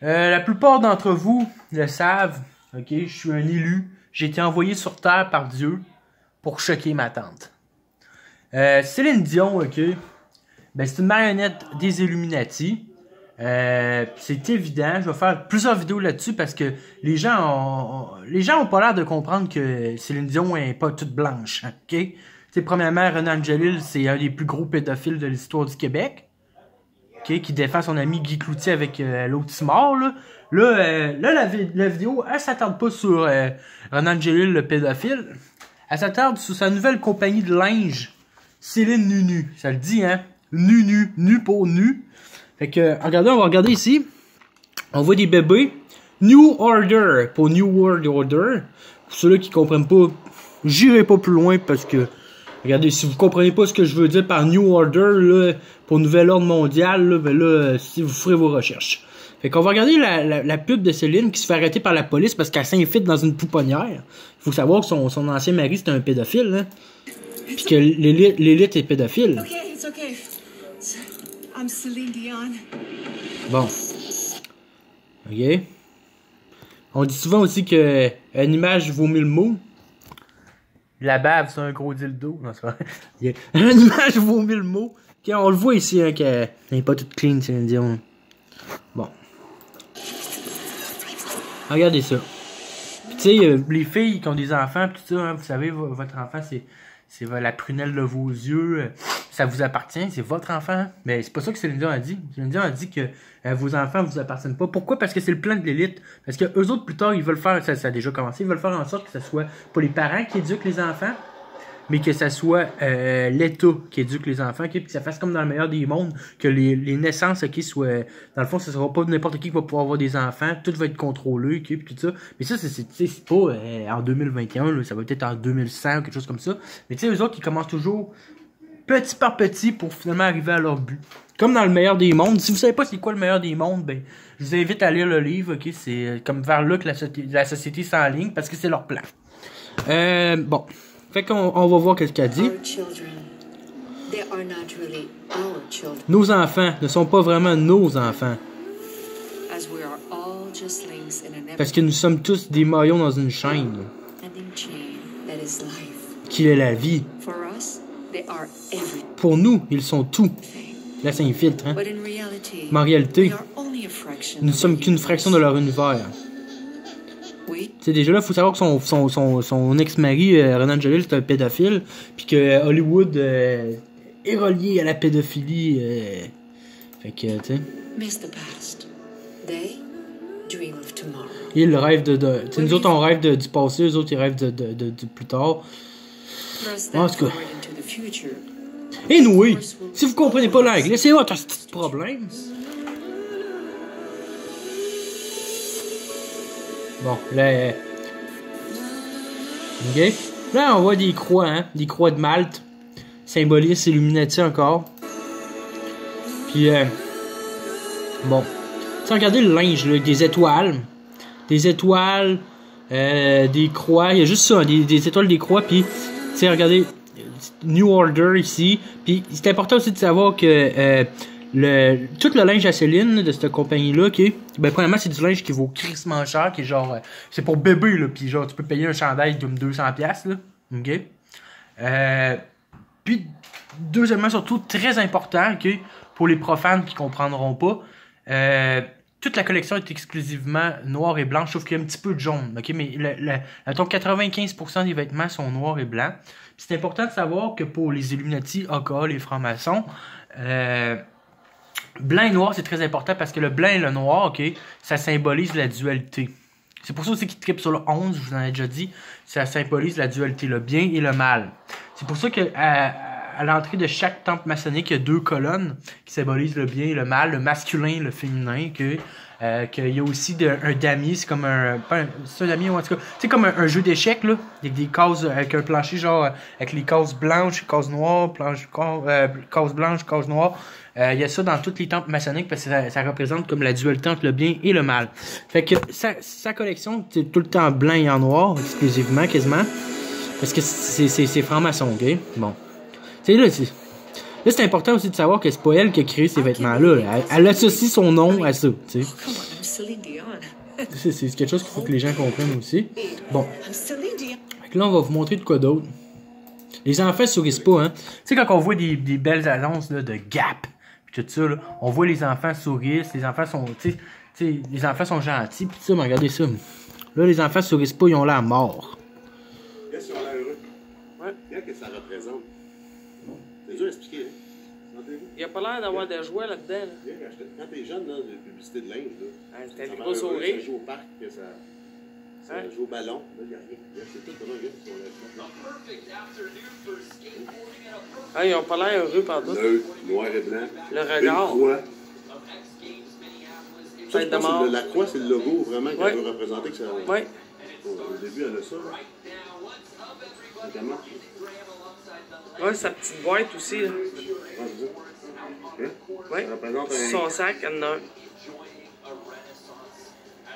La plupart d'entre vous le savent, ok? Je suis un élu. J'ai été envoyé sur Terre par Dieu pour choquer ma tante. Céline Dion, ok? Ben, c'est une marionnette des Illuminati. C'est évident. Je vais faire plusieurs vidéos là-dessus parce que les gens ont pas l'air de comprendre que Céline Dion est pas toute blanche, ok? T'sais, premièrement, Renan Angelil, c'est un des plus gros pédophiles de l'histoire du Québec. Okay, qui défend son ami Guy Cloutier avec l'autre mort. La vidéo, elle s'attarde pas sur Renan Angelil, le pédophile. Elle s'attarde sur sa nouvelle compagnie de linge, Céline Nunu. Ça le dit, hein? Nunu, nu pour nu. Fait que, regardez, on va regarder ici. On voit des bébés. New Order, pour New World Order. Pour ceux-là qui comprennent pas, j'irai pas plus loin parce que regardez, si vous comprenez pas ce que je veux dire par New Order, là, pour Nouvel Ordre Mondial, là, ben là, si vous ferez vos recherches. Fait qu'on va regarder la pub de Céline qui se fait arrêter par la police parce qu'elle s'infiltre dans une pouponnière. Il faut savoir que son ancien mari, c'était un pédophile, hein. Puis que l'élite est pédophile. Okay, it's okay. I'm Celine Dion. Bon. Ok. On dit souvent aussi que une image vaut 1000 mots. La bave, c'est un gros dildo. Non, c'est pas vrai. Une image vaut 1000 mots. Okay, on le voit ici, hein, qu'elle n'est pas toute clean, Céline Dion. Bon. Regardez ça. Puis, tu sais, les filles qui ont des enfants, tout ça, hein, vous savez, votre enfant, c'est la prunelle de vos yeux. Ça vous appartient, c'est votre enfant. Mais c'est pas ça que Céline Dion a dit. Céline Dion a dit que vos enfants vous appartiennent pas. Pourquoi? Parce que c'est le plan de l'élite. Parce que eux autres, plus tard, ils veulent faire, ça a déjà commencé, ils veulent faire en sorte que ce soit pas les parents qui éduquent les enfants, mais que ça soit l'État qui éduque les enfants, okay? Puis que ça fasse comme dans le meilleur des mondes, que les naissances, okay, soient... Dans le fond, ce sera pas n'importe qui va pouvoir avoir des enfants, tout va être contrôlé, okay, puis tout ça. Mais ça, c'est pas en 2021, là, ça va peut-être en 2100 ou quelque chose comme ça. Mais tu sais, eux autres, ils commencent toujours petit par petit pour finalement arriver à leur but. Comme dans le meilleur des mondes. Si vous savez pas c'est quoi le meilleur des mondes, ben, je vous invite à lire le livre, ok? C'est comme vers là que la société s'enligne, parce que c'est leur plan. Bon. Fait qu'on va voir qu'est-ce qu'elle dit. Nos enfants ne sont pas vraiment nos enfants. Parce que nous sommes tous des maillons dans une chaîne. Qui est la vie. Pour nous, ils sont tout. Là, c'est un filtre, hein. Mais en réalité, nous ne sommes qu'une fraction de leur univers. C'est déjà là, il faut savoir que son ex-mari, Renan Angelil, c'est un pédophile, puis que Hollywood est relié à la pédophilie. Fait que, tu sais. Il rêve de nous autres, on rêve du passé, eux autres, ils rêvent de plus tard. En tout cas. Et nous, oui, si vous comprenez pas l'anglais, c'est votre petit problème. Bon, là... Ok. Là, on voit des croix, hein. Des croix de Malte. Symbolisent Illuminati encore. Puis, bon. Tu regardez le linge, là, des étoiles. Des étoiles, des croix. Il y a juste ça, des étoiles, des croix. Puis, tu sais, regardez... New Order ici. Puis, c'est important aussi de savoir que... tout le linge à Céline de cette compagnie-là, ok, ben premièrement c'est du linge qui vaut crissement cher, qui est genre, c'est pour bébé là, puis genre tu peux payer un chandail comme 200$ là, ok. Puis deuxièmement surtout très important, ok, pour les profanes qui comprendront pas, toute la collection est exclusivement noire et blanche, sauf qu'il y a un petit peu de jaune, ok, mais mettons 95% des vêtements sont noirs et blancs. Puis c'est important de savoir que pour les Illuminati, aka les francs-maçons, blanc et noir, c'est très important parce que le blanc et le noir, ok, ça symbolise la dualité. C'est pour ça aussi qu'ils trippent sur le 11, je vous en ai déjà dit, ça symbolise la dualité, le bien et le mal. C'est pour ça que à l'entrée de chaque temple maçonnique, il y a 2 colonnes qui symbolisent le bien et le mal, le masculin et le féminin, qu'il y a aussi un damier, c'est comme c'est un damier, en tout cas, c'est comme un jeu d'échecs, là, avec des cases, avec un plancher, genre, avec les cases blanches, cases noires, cases blanches, cases noires. Il y a ça dans tous les temples maçonniques parce que ça représente comme la dualité entre le bien et le mal. Fait que sa collection, c'est tout le temps blanc et en noir, exclusivement, quasiment. Parce que c'est franc-maçon, ok? Bon. Là, c'est important aussi de savoir que c'est pas elle qui a créé ces vêtements-là. Elle associe son nom à ça, tu sais. Celine Dion. C'est quelque chose qu'il faut que les gens comprennent aussi. Bon. I'm Celine Dion. Fait que là, on va vous montrer de quoi d'autre. Les enfants sourissent pas, hein. Tu sais, quand on voit des belles annonces là, de Gap, pis tout ça, là, on voit les enfants sourissent, les enfants sont, tu sais, les enfants sont gentils, pis tout ça, mais regardez ça. Là, les enfants sourissent pas, ils ont l'air morts. Qu'est-ce qu'ils ont l'air heureux? Ouais. Qu'est-ce que ça représente? C'est dur à expliquer, hein? Il a pas l'air d'avoir de jouets là-dedans. Là. Quand t'es jeune, là, de publicité de linge, là, C'était ça le m'a gros heureux, sourire. ça joue au parc, que ça joue au ballon. Là, il n'y a rien. Là, c'est tout comme un gars qui sont là. Ah, ils ont pas l'air heureux par tout. L'œil, noir et blanc. Le regard. Une croix. Ça, je Tête de pense que mort. la croix, c'est le logo vraiment qu'elle Ouais. veut représenter. Que ça, Ouais. Au début, elle a ça. Là. Notamment. Ouais, sa petite boîte aussi. Là. Ouais, c'est ça. Hein? Ouais. Ça représente un... Son sac, elle en a un.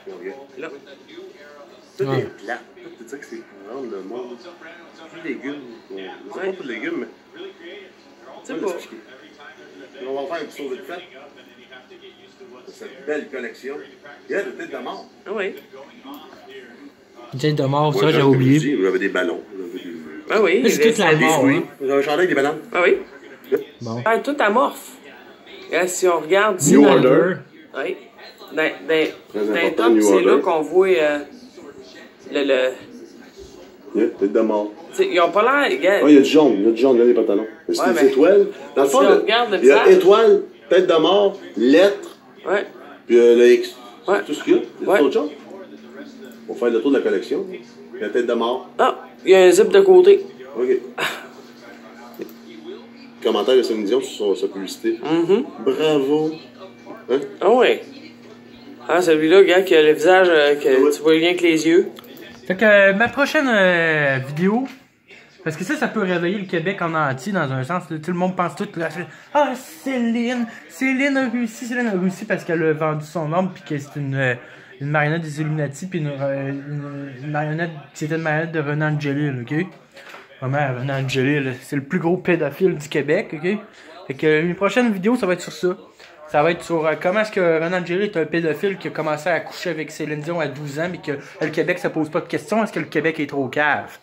Regarde. Là. Tout Ouais. est plat. Tu sais que c'est pour rendre le monde plus légumes. C'est pas pour les légumes, mais. C'est on va pas. l'expliquer. On va faire une sauce de fête. Cette belle collection. Il y a des têtes de mort. Ah oui. Une tête de mort, ça, Moi, j'ai comme oublié. je dis, j'avais des ballons. J'avais des... Ah oui. Là, c'est toute la des mort, fruits. hein. J'avais un chandail avec des bananes. Ah oui. Bon. Ah, tout amorphe. Et si on regarde ici. New dans- Order. Oui. Très Dans le important, top, New c'est là Order. qu'on voit le. Il y a tête de mort. T'sais, ils ont pas l'air. Regarde. Ouais, il y a du jaune. Il y a du jaune dans les pantalons. Mais c'est Ouais, des mais- étoiles. Dans le Si fond, on là, regarde le il y a visage. étoile, tête de mort, lettre, Ouais. puis le X. Ouais. C'est tout ce qu'il y a. Il y a Ouais. autre chose. On va faire le tour de la collection. La tête de mort. Ah, il y a un zip de côté. OK. Commentaire de Céline Dion sur sa publicité. Bravo. Hein? Ah ouais. Ah, celui-là, gars, qui a le visage que tu vois rien que les yeux. Fait que ma prochaine vidéo, parce que ça peut réveiller le Québec en entier dans un sens. Là, tout le monde pense tout là, ah Céline a réussi parce qu'elle a vendu son âme puis que c'est une marionnette des Illuminati puis une marionnette, c'était une marionnette de Renan Angelil, ok? Vraiment, Renan Angelil, c'est le plus gros pédophile du Québec, ok? Fait que mes prochaines vidéos, ça va être sur ça. Ça va être sur comment est-ce que Renan Angelil est un pédophile qui a commencé à coucher avec Céline Dion à 12 ans mais que le Québec, ça pose pas de questions. Est-ce que le Québec est trop cave?